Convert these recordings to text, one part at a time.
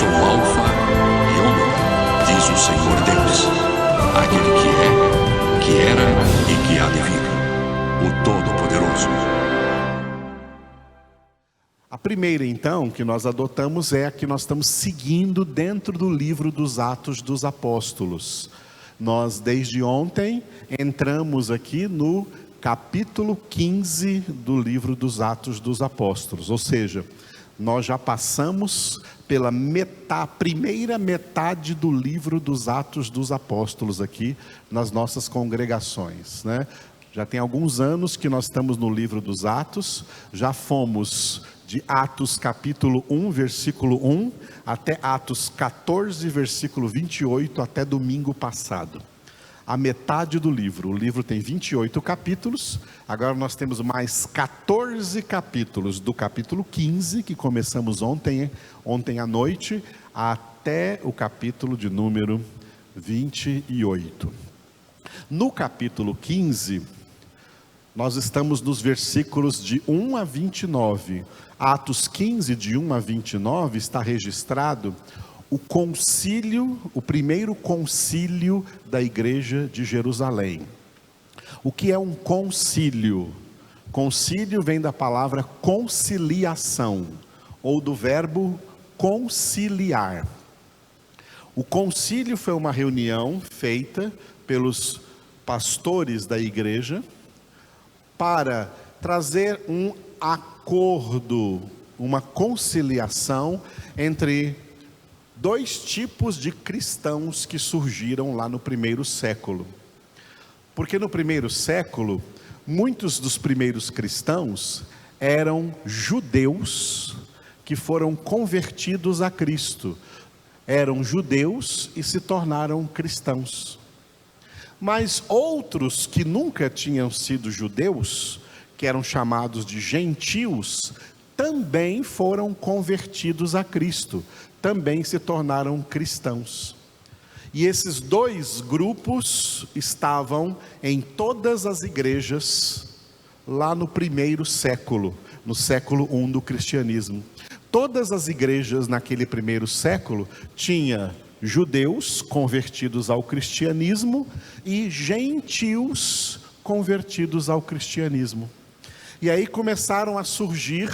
sou o Alfa e Ômega, diz o Senhor Deus, aquele que era e que há de vir, o Todo-Poderoso. A primeira, então, que nós adotamos é a que nós estamos seguindo dentro do livro dos Atos dos Apóstolos. Nós, desde ontem, entramos aqui no capítulo 15 do livro dos Atos dos Apóstolos. Ou seja, nós já passamos pela primeira metade do livro dos Atos dos Apóstolos aqui nas nossas congregações, né? Já tem alguns anos que nós estamos no livro dos Atos, já fomos de Atos capítulo 1, versículo 1, até Atos 14, versículo 28, até domingo passado. A metade do livro, o livro tem 28 capítulos, agora nós temos mais 14 capítulos, do capítulo 15, que começamos ontem à noite, até o capítulo de número 28. No capítulo 15, nós estamos nos versículos de 1 a 29. Atos 15, de 1 a 29, está registrado o primeiro concílio da igreja de Jerusalém. O que é um concílio? Concílio vem da palavra conciliação, ou do verbo conciliar. O concílio foi uma reunião feita pelos pastores da igreja para trazer um acordo, uma conciliação entre dois tipos de cristãos que surgiram lá no primeiro século. Porque no primeiro século, muitos dos primeiros cristãos eram judeus que foram convertidos a Cristo. Eram judeus e se tornaram cristãos. Mas outros que nunca tinham sido judeus, que eram chamados de gentios, também foram convertidos a Cristo, também se tornaram cristãos. E esses dois grupos estavam em todas as igrejas lá no primeiro século, no século I do cristianismo. Todas as igrejas naquele primeiro século tinha judeus convertidos ao cristianismo e gentios convertidos ao cristianismo. E aí começaram a surgir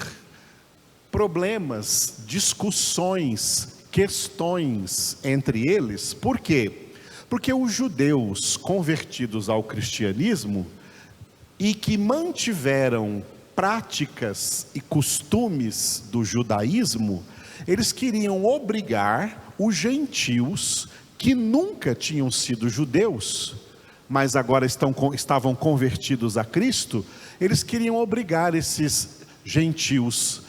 problemas, discussões, questões entre eles. Por quê? Porque os judeus convertidos ao cristianismo e que mantiveram práticas e costumes do judaísmo, eles queriam obrigar os gentios que nunca tinham sido judeus, mas agora estavam convertidos a Cristo, eles queriam obrigar esses gentios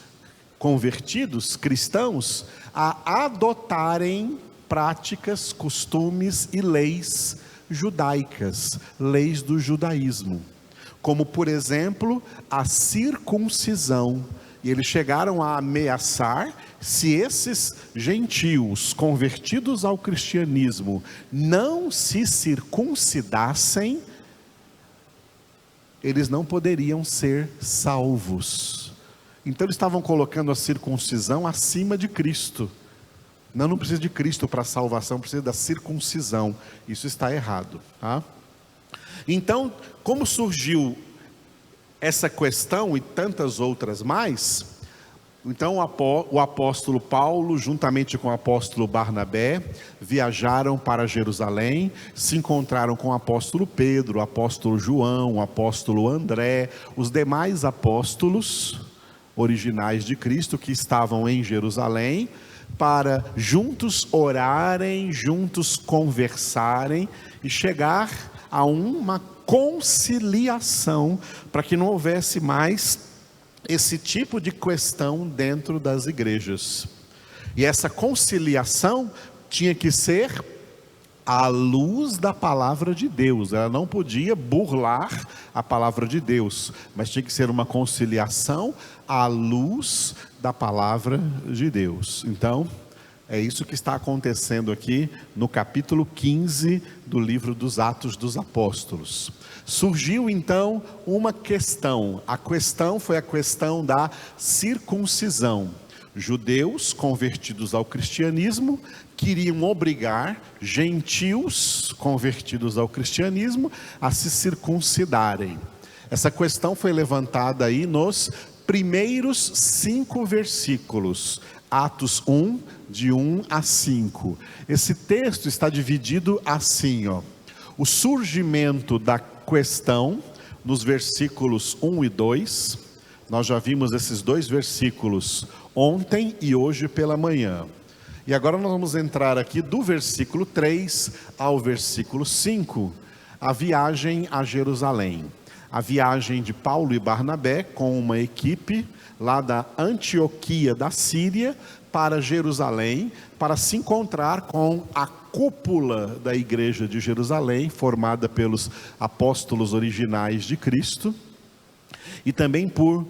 convertidos, cristãos, a adotarem práticas, costumes e leis judaicas, leis do judaísmo, como por exemplo a circuncisão. E eles chegaram a ameaçar, se esses gentios convertidos ao cristianismo não se circuncidassem, eles não poderiam ser salvos. Então eles estavam colocando a circuncisão acima de Cristo. Não precisa de Cristo para salvação, precisa da circuncisão. Isso está errado, tá? Então, como surgiu essa questão e tantas outras mais, então o apóstolo Paulo, juntamente com o apóstolo Barnabé, viajaram para Jerusalém, se encontraram com o apóstolo Pedro, o apóstolo João, o apóstolo André, os demais apóstolos originais de Cristo que estavam em Jerusalém, para juntos orarem, juntos conversarem e chegar a uma conciliação, para que não houvesse mais esse tipo de questão dentro das igrejas. E essa conciliação tinha que ser à luz da palavra de Deus. Ela não podia burlar a palavra de Deus, mas tinha que ser uma conciliação à luz da palavra de Deus. Então, é isso que está acontecendo aqui no capítulo 15 do livro dos Atos dos Apóstolos. Surgiu então uma questão. A questão foi a questão da circuncisão. Judeus convertidos ao cristianismo queriam obrigar gentios convertidos ao cristianismo a se circuncidarem. Essa questão foi levantada aí nos primeiros 5 versículos, Atos 1, de 1 a 5. Esse texto está dividido assim, o surgimento da questão nos versículos 1 e 2, nós já vimos esses 2 versículos ontem e hoje pela manhã. E agora nós vamos entrar aqui do versículo 3 ao versículo 5, a viagem a Jerusalém. A viagem de Paulo e Barnabé com uma equipe lá da Antioquia da Síria para Jerusalém, para se encontrar com a cúpula da igreja de Jerusalém, formada pelos apóstolos originais de Cristo, e também por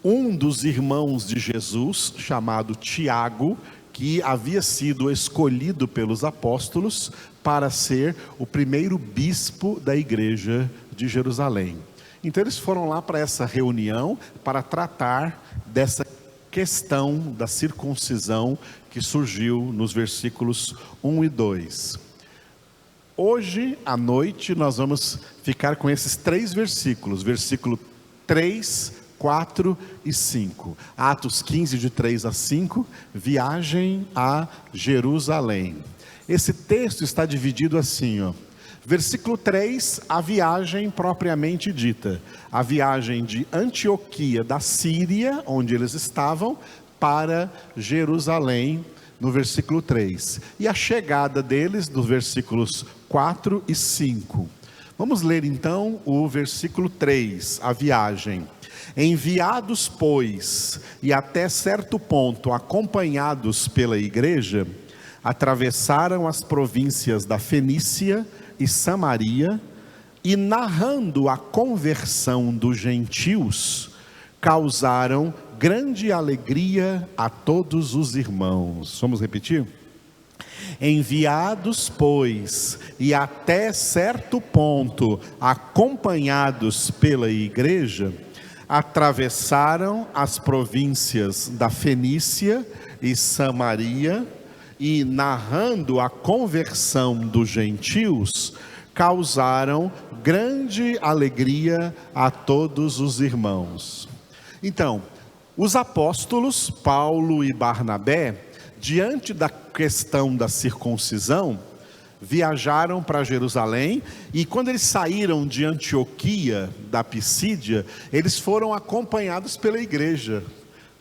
um dos irmãos de Jesus, chamado Tiago, que havia sido escolhido pelos apóstolos para ser o primeiro bispo da igreja de Jerusalém. Então eles foram lá para essa reunião para tratar dessa questão da circuncisão que surgiu nos versículos 1 e 2. Hoje à noite nós vamos ficar com esses 3 versículos, versículo 3, 4 e 5. Atos 15, de 3 a 5, viagem a Jerusalém. Esse texto está dividido assim, Versículo 3, a viagem propriamente dita. A viagem de Antioquia da Síria, onde eles estavam, para Jerusalém, no versículo 3. E a chegada deles, nos versículos 4 e 5. Vamos ler então o versículo 3, a viagem. Enviados, pois, e até certo ponto acompanhados pela igreja, atravessaram as províncias da Fenícia e Samaria, e narrando a conversão dos gentios, causaram grande alegria a todos os irmãos. Vamos repetir? Enviados, pois, e até certo ponto acompanhados pela igreja, atravessaram as províncias da Fenícia e Samaria, e narrando a conversão dos gentios, causaram grande alegria a todos os irmãos. Então, os apóstolos Paulo e Barnabé, diante da questão da circuncisão, viajaram para Jerusalém, e quando eles saíram de Antioquia da Pisídia, eles foram acompanhados pela igreja.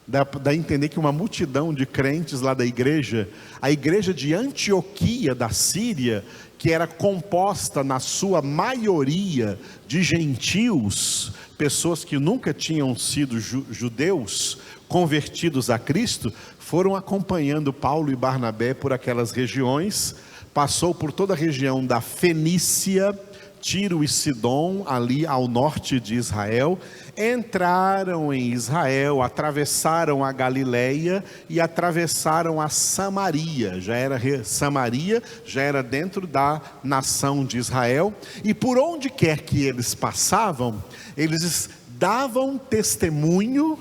Dá a entender que uma multidão de crentes lá da igreja, a igreja de Antioquia da Síria, que era composta na sua maioria de gentios, pessoas que nunca tinham sido judeus, convertidos a Cristo, foram acompanhando Paulo e Barnabé por aquelas regiões, passou por toda a região da Fenícia, Tiro e Sidom, ali ao norte de Israel, entraram em Israel, atravessaram a Galileia e atravessaram a Samaria. Samaria já era dentro da nação de Israel, e por onde quer que eles passavam, eles davam testemunho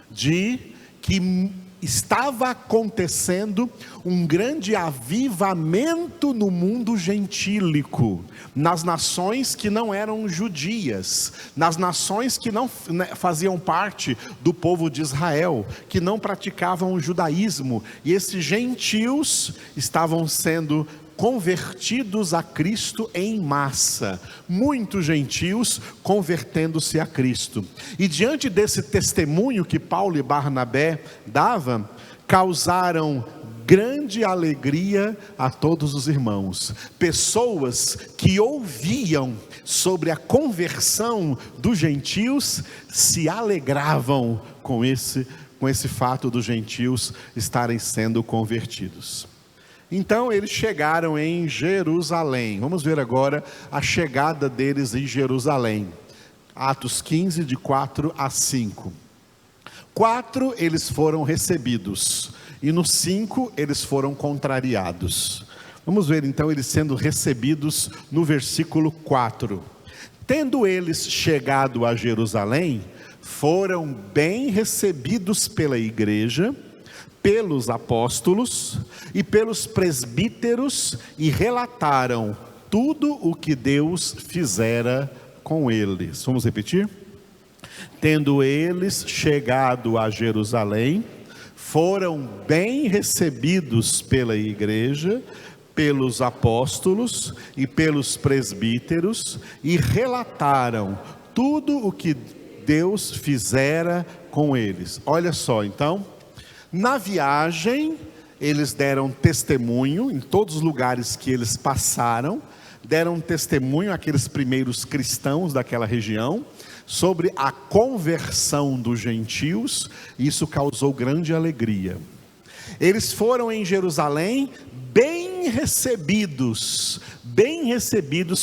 de que estava acontecendo um grande avivamento no mundo gentílico, nas nações que não eram judias, nas nações que não faziam parte do povo de Israel, que não praticavam o judaísmo, e esses gentios estavam sendo convertidos a Cristo em massa, muitos gentios convertendo-se a Cristo. E diante desse testemunho que Paulo e Barnabé davam, causaram grande alegria a todos os irmãos. Pessoas que ouviam sobre a conversão dos gentios se alegravam com esse fato dos gentios estarem sendo convertidos. Então eles chegaram em Jerusalém. Vamos ver agora a chegada deles em Jerusalém. Atos 15, de 4 a 5. 4 eles foram recebidos, e no 5 eles foram contrariados. Vamos ver então eles sendo recebidos no versículo 4. Tendo eles chegado a Jerusalém, foram bem recebidos pela igreja, pelos apóstolos e pelos presbíteros, e relataram tudo o que Deus fizera com eles. Vamos repetir? Tendo eles chegado a Jerusalém, foram bem recebidos pela igreja, pelos apóstolos e pelos presbíteros, e relataram tudo o que Deus fizera com eles. Olha só, então, na viagem, eles deram testemunho em todos os lugares que eles passaram, deram testemunho àqueles primeiros cristãos daquela região, sobre a conversão dos gentios, e isso causou grande alegria. Eles foram em Jerusalém bem recebidos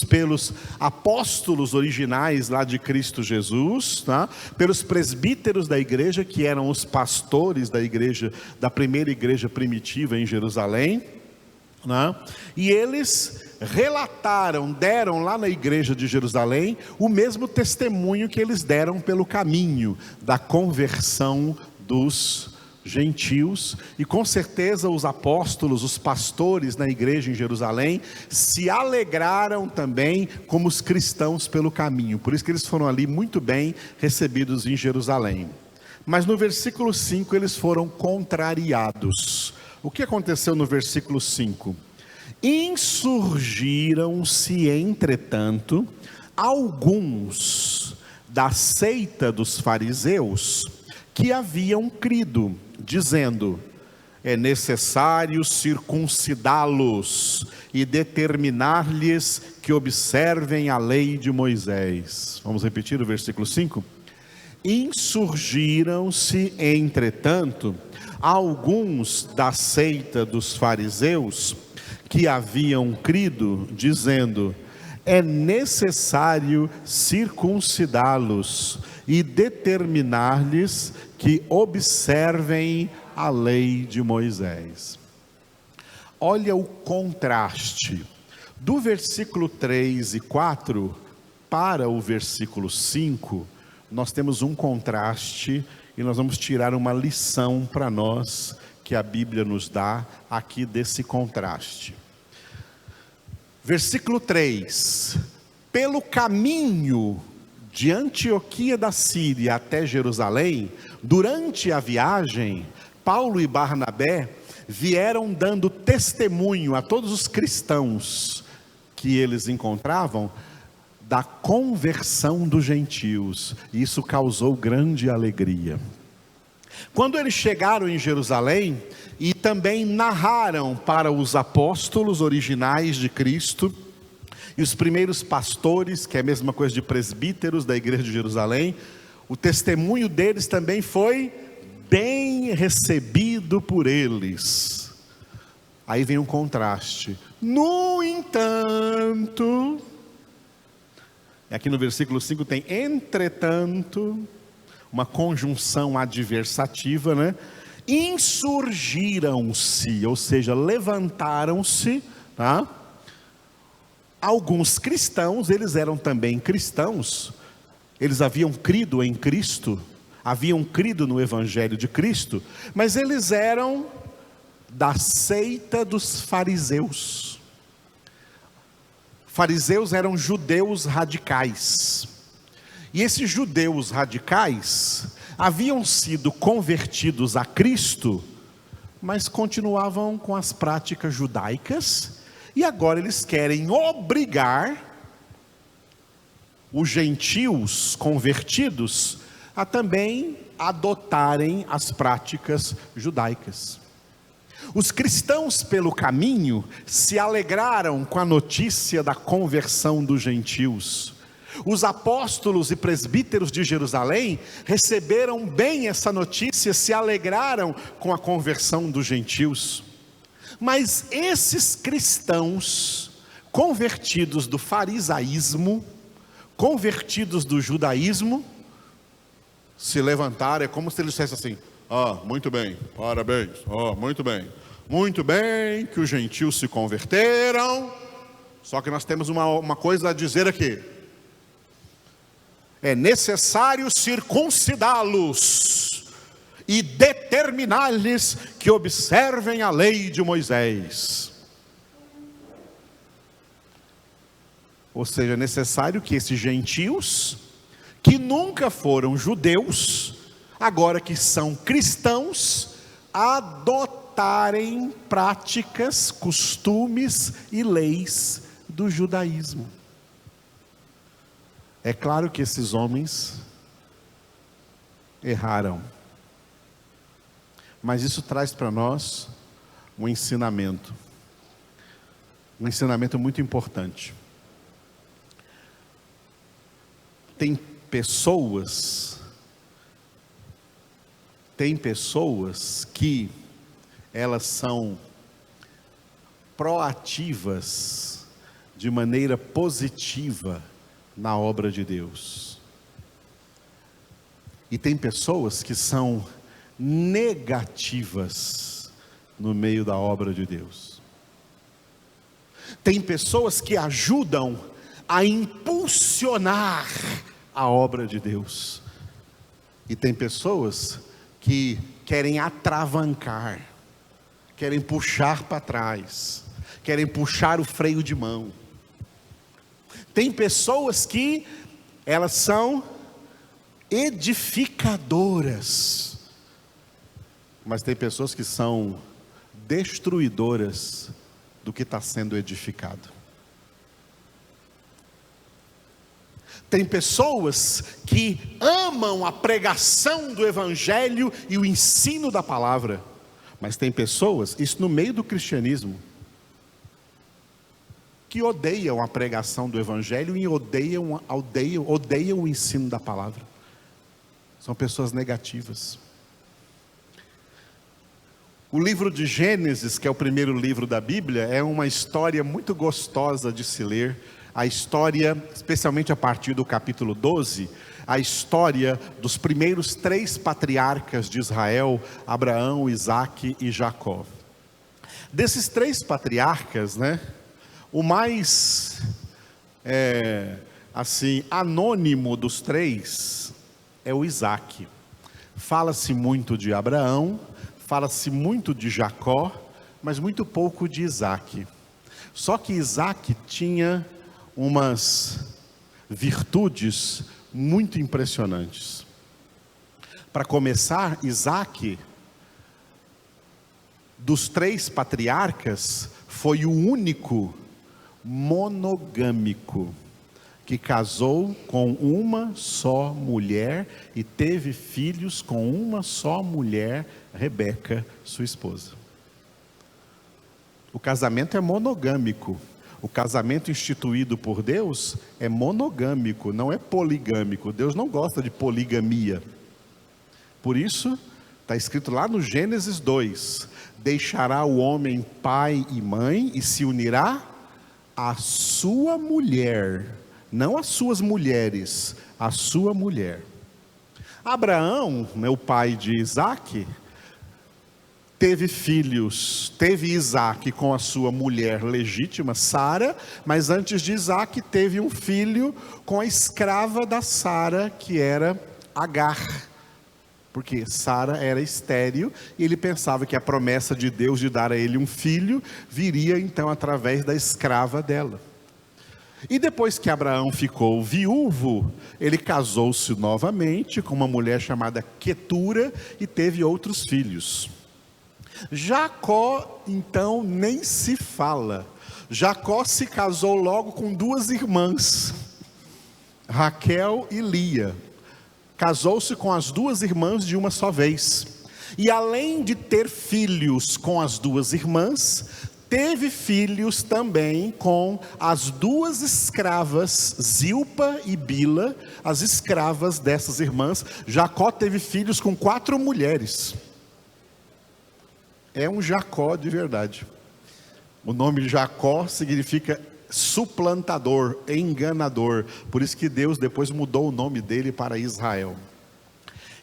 pelos apóstolos originais lá de Cristo Jesus, tá? Pelos presbíteros da igreja, que eram os pastores da igreja, da primeira igreja primitiva em Jerusalém, né? E eles relataram, deram lá na igreja de Jerusalém o mesmo testemunho que eles deram pelo caminho da conversão dos gentios, e com certeza os apóstolos, os pastores na igreja em Jerusalém se alegraram também como os cristãos pelo caminho, por isso que eles foram ali muito bem recebidos em Jerusalém. Mas no versículo 5 eles foram contrariados. O que aconteceu no versículo 5? Insurgiram-se, entretanto, alguns da seita dos fariseus que haviam crido, dizendo: é necessário circuncidá-los e determinar-lhes que observem a lei de Moisés. Vamos repetir o versículo 5? Insurgiram-se, entretanto, alguns da seita dos fariseus que haviam crido, dizendo: é necessário circuncidá-los e determinar-lhes que observem a lei de Moisés. Olha o contraste do versículo 3 e 4 para o versículo 5. Nós temos um contraste e nós vamos tirar uma lição para nós que a Bíblia nos dá aqui desse contraste. Versículo 3: pelo caminho de Antioquia da Síria até Jerusalém, durante a viagem, Paulo e Barnabé vieram dando testemunho a todos os cristãos que eles encontravam da conversão dos gentios, e isso causou grande alegria. Quando eles chegaram em Jerusalém e também narraram para os apóstolos originais de Cristo e os primeiros pastores, que é a mesma coisa de presbíteros da igreja de Jerusalém, o testemunho deles também foi bem recebido por eles. Aí vem um contraste. No entanto, aqui no versículo 5 tem entretanto, uma conjunção adversativa, né? Insurgiram-se, ou seja, levantaram-se, tá? Alguns cristãos, eles eram também cristãos, eles haviam crido em Cristo, haviam crido no Evangelho de Cristo, mas eles eram da seita dos fariseus. Fariseus eram judeus radicais, e esses judeus radicais haviam sido convertidos a Cristo, mas continuavam com as práticas judaicas, e agora eles querem obrigar os gentios convertidos a também adotarem as práticas judaicas. Os cristãos pelo caminho se alegraram com a notícia da conversão dos gentios. Os apóstolos e presbíteros de Jerusalém receberam bem essa notícia, se alegraram com a conversão dos gentios. Mas esses cristãos convertidos do farisaísmo, convertidos do judaísmo, se levantaram, é como se eles dissessem assim: muito bem, parabéns, muito bem que os gentios se converteram, só que nós temos uma coisa a dizer aqui: é necessário circuncidá-los e determinar-lhes que observem a lei de Moisés. Ou seja, é necessário que esses gentios, que nunca foram judeus, agora que são cristãos, adotarem práticas, costumes e leis do judaísmo. É claro que esses homens erraram, mas isso traz para nós um ensinamento muito importante. Tem pessoas que elas são proativas de maneira positiva na obra de Deus. E tem pessoas que são negativas no meio da obra de Deus. Tem pessoas que ajudam a impulsionar a obra de Deus. E tem pessoas que querem atravancar, querem puxar para trás, querem puxar o freio de mão. Tem pessoas que elas são edificadoras, mas tem pessoas que são destruidoras do que está sendo edificado. Tem pessoas que amam a pregação do Evangelho e o ensino da palavra, mas tem pessoas, isso no meio do cristianismo, que odeiam a pregação do Evangelho e odeiam o ensino da palavra. São pessoas negativas. O livro de Gênesis, que é o primeiro livro da Bíblia, é uma história muito gostosa de se ler. A história, especialmente a partir do capítulo 12, a história dos primeiros 3 patriarcas de Israel, Abraão, Isaque e Jacó. Desses 3 patriarcas, o mais anônimo dos 3 é o Isaque. Fala-se muito de Abraão, fala-se muito de Jacó, mas muito pouco de Isaque. Só que Isaque tinha umas virtudes muito impressionantes. Para começar, Isaque, dos 3 patriarcas, foi o único monogâmico que casou com uma só mulher e teve filhos com uma só mulher, Rebeca, sua esposa. O casamento é monogâmico. O casamento instituído por Deus é monogâmico, não é poligâmico. Deus não gosta de poligamia. Por isso, está escrito lá no Gênesis 2: deixará o homem pai e mãe e se unirá à sua mulher, não às suas mulheres, à sua mulher. Abraão, o pai de Isaque, teve filhos, teve Isaque com a sua mulher legítima, Sara, mas antes de Isaque teve um filho com a escrava da Sara, que era Agar, porque Sara era estéril, e ele pensava que a promessa de Deus de dar a ele um filho, viria então através da escrava dela. E depois que Abraão ficou viúvo, ele casou-se novamente com uma mulher chamada Quetura, e teve outros filhos. Jacó, então, nem se fala. Jacó se casou logo com 2 irmãs, Raquel e Lia. Casou-se com as 2 irmãs de uma só vez. E além de ter filhos com as 2 irmãs, teve filhos também com as 2 escravas, Zilpa e Bila, as escravas dessas irmãs. Jacó teve filhos com 4 mulheres. É um Jacó de verdade. O nome Jacó significa suplantador, enganador. Por isso que Deus depois mudou o nome dele para Israel.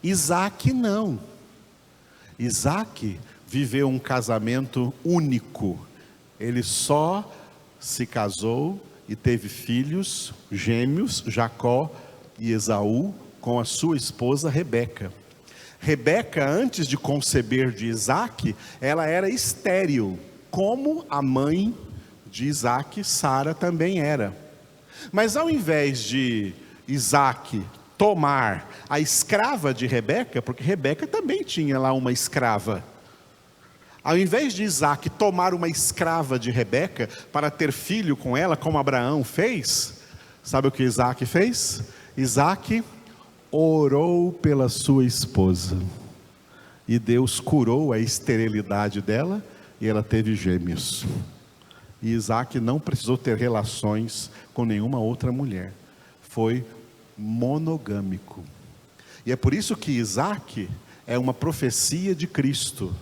Isaque não. Isaque viveu um casamento único. Ele só se casou e teve filhos gêmeos, Jacó e Esaú, com a sua esposa Rebeca. Rebeca, antes de conceber de Isaac, ela era estéril, como a mãe de Isaac, Sara, também era. Mas ao invés de Isaac tomar a escrava de Rebeca, porque Rebeca também tinha lá uma escrava, ao invés de Isaac tomar uma escrava de Rebeca para ter filho com ela, como Abraão fez, sabe o que Isaac fez? Isaac orou pela sua esposa, e Deus curou a esterilidade dela, e ela teve gêmeos. E Isaac não precisou ter relações com nenhuma outra mulher, foi monogâmico. E é por isso que Isaac é uma profecia de Cristo.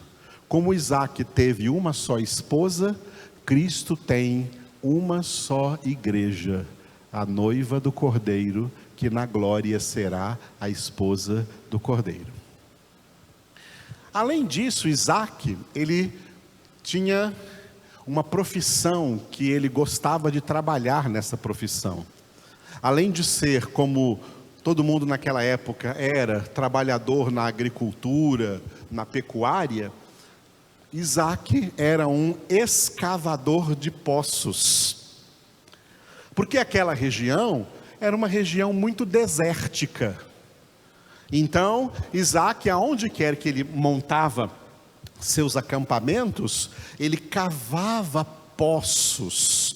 Como Isaac teve uma só esposa, Cristo tem uma só igreja, a noiva do Cordeiro, que na glória será a esposa do Cordeiro. Além disso, Isaac, ele tinha uma profissão que ele gostava de trabalhar nessa profissão. Além de ser, como todo mundo naquela época era, trabalhador na agricultura, na pecuária, Isaac era um escavador de poços. Porque aquela região era uma região muito desértica. Então, Isaac, aonde quer que ele montava seus acampamentos, ele cavava poços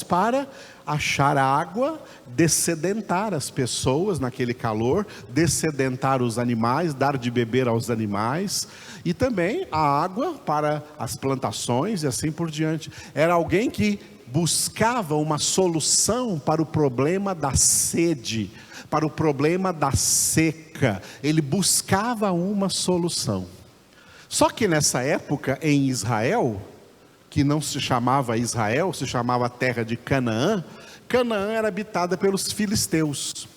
para achar água, dessedentar as pessoas naquele calor, dessedentar os animais, dar de beber aos animais, e também a água para as plantações e assim por diante. Era alguém que buscava uma solução para o problema da sede, para o problema da seca. Ele buscava uma solução. Só que nessa época em Israel, que não se chamava Israel, se chamava terra de Canaã, Canaã era habitada pelos filisteus.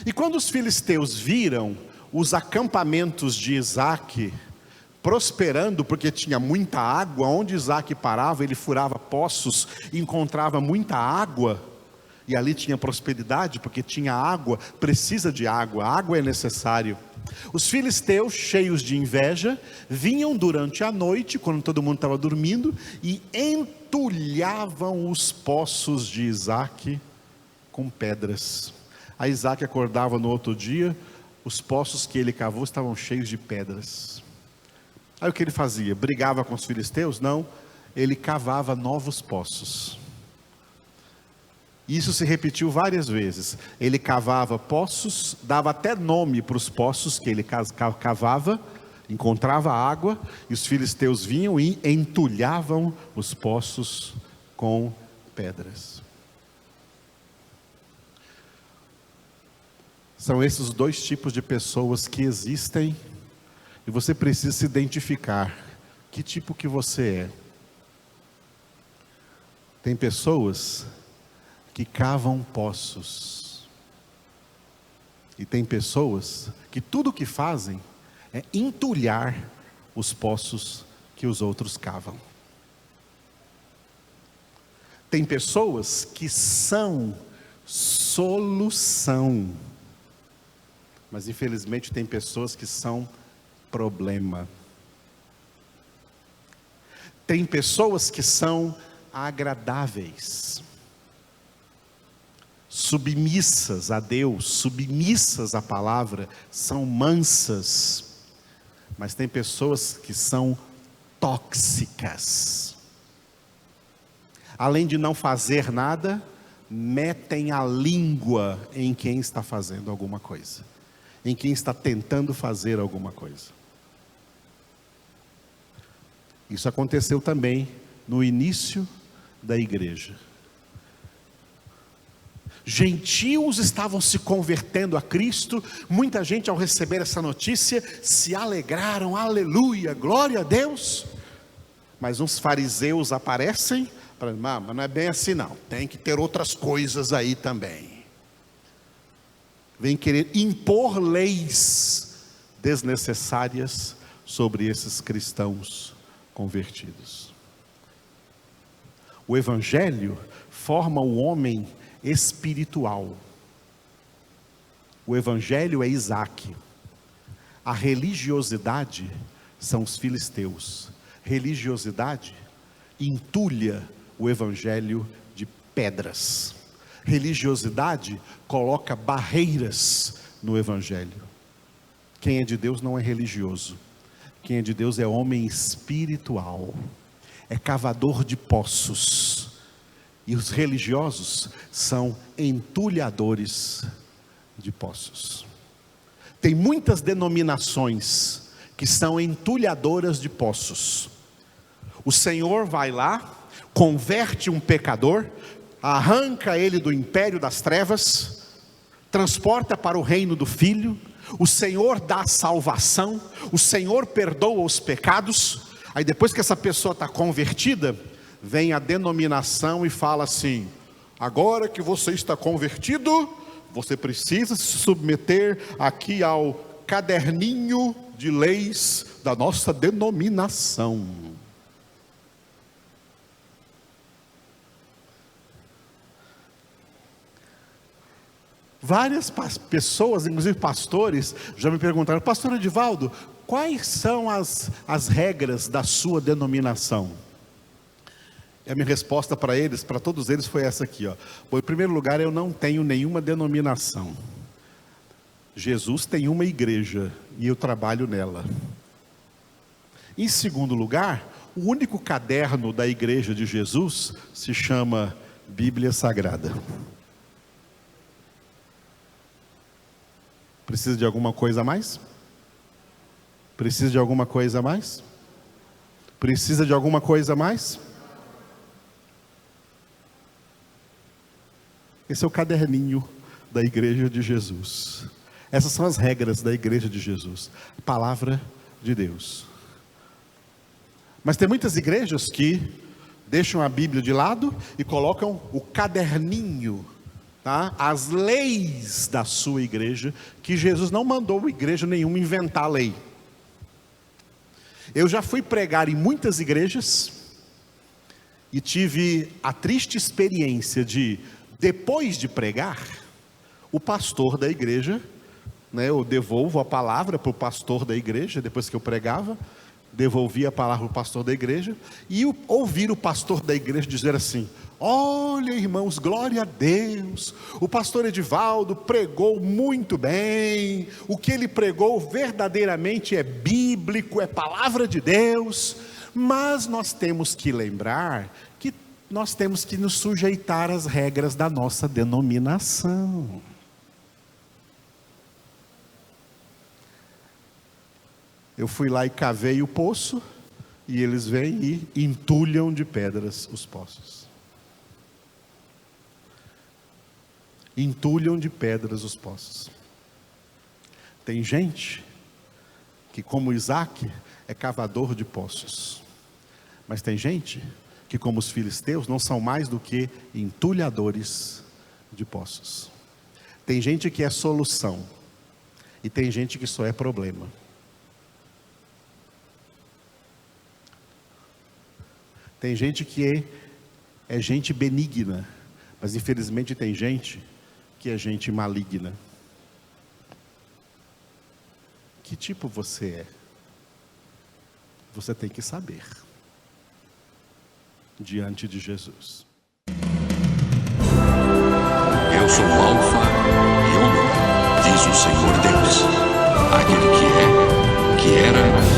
E quando os filisteus viram os acampamentos de Isaac prosperando, porque tinha muita água, onde Isaac parava, ele furava poços, encontrava muita água, e ali tinha prosperidade, porque tinha água, precisa de água, água é necessário. Os filisteus, cheios de inveja, vinham durante a noite, quando todo mundo estava dormindo, e entulhavam os poços de Isaac com pedras. Aí Isaac acordava no outro dia, os poços que ele cavou estavam cheios de pedras. Aí o que ele fazia? Brigava com os filisteus? Não, ele cavava novos poços. Isso se repetiu várias vezes. Ele cavava poços, dava até nome para os poços que ele cavava, encontrava água, e os filisteus vinham e entulhavam os poços com pedras. São esses dois tipos de pessoas que existem, e você precisa se identificar. Que tipo que você é? Tem pessoas que cavam poços, e tem pessoas que tudo o que fazem é entulhar os poços que os outros cavam. Tem pessoas que são solução, mas infelizmente tem pessoas que são problema. Tem pessoas que são agradáveis, submissas a Deus, submissas à palavra, são mansas, mas tem pessoas que são tóxicas. Além de não fazer nada, metem a língua em quem está fazendo alguma coisa, em quem está tentando fazer alguma coisa. Isso aconteceu também no início da igreja. Gentios estavam se convertendo a Cristo, muita gente ao receber essa notícia se alegraram, aleluia, glória a Deus. Mas uns fariseus aparecem, mas não é bem assim não, tem que ter outras coisas aí também. Vem querer impor leis desnecessárias sobre esses cristãos convertidos. O Evangelho forma o homem espiritual. O Evangelho é Isaac. A religiosidade são os filisteus. Religiosidade entulha o evangelho de pedras. Religiosidade coloca barreiras no evangelho. Quem é de Deus não é religioso. Quem é de Deus é homem espiritual. É cavador de poços. E os religiosos são entulhadores de poços. Tem muitas denominações que são entulhadoras de poços. O Senhor vai lá, converte um pecador, arranca ele do império das trevas, transporta para o reino do Filho. O Senhor dá salvação, o Senhor perdoa os pecados. Aí depois que essa pessoa está convertida, vem a denominação e fala assim: agora que você está convertido, você precisa se submeter aqui ao caderninho de leis da nossa denominação. Várias pessoas, inclusive pastores, já me perguntaram: pastor Edivaldo, quais são as regras da sua denominação? E a minha resposta para eles, para todos eles, foi essa aqui, ó. Bom, em primeiro lugar, eu não tenho nenhuma denominação. Jesus tem uma igreja e eu trabalho nela. Em segundo lugar, o único caderno da igreja de Jesus se chama Bíblia Sagrada. Precisa de alguma coisa a mais? Precisa de alguma coisa a mais? Precisa de alguma coisa a mais? Esse é o caderninho da igreja de Jesus. Essas são as regras da igreja de Jesus. A palavra de Deus. Mas tem muitas igrejas que deixam a Bíblia de lado e colocam o caderninho, tá? As leis da sua igreja, que Jesus não mandou igreja nenhuma inventar lei. Eu já fui pregar em muitas igrejas e tive a triste experiência de, depois de pregar, o pastor da igreja, eu devolvo a palavra para o pastor da igreja, depois que eu pregava, devolvi a palavra para o pastor da igreja, e ouvir o pastor da igreja dizer assim: olha, irmãos, glória a Deus, o pastor Edivaldo pregou muito bem, o que ele pregou verdadeiramente é bíblico, é palavra de Deus, mas nós temos que lembrar que nós temos que nos sujeitar às regras da nossa denominação. Eu fui lá e cavei o poço, e eles vêm e entulham de pedras os poços. Entulham de pedras os poços. Tem gente que, como Isaac, é cavador de poços. Mas tem gente que, como os filisteus, não são mais do que entulhadores de poços. Tem gente que é solução, e tem gente que só é problema. Tem gente que é gente benigna, mas infelizmente tem gente que é gente maligna. Que tipo você é? Você tem que saber, diante de Jesus. Eu sou o Alfa e Ômega, diz o Senhor Deus, aquele que é, que era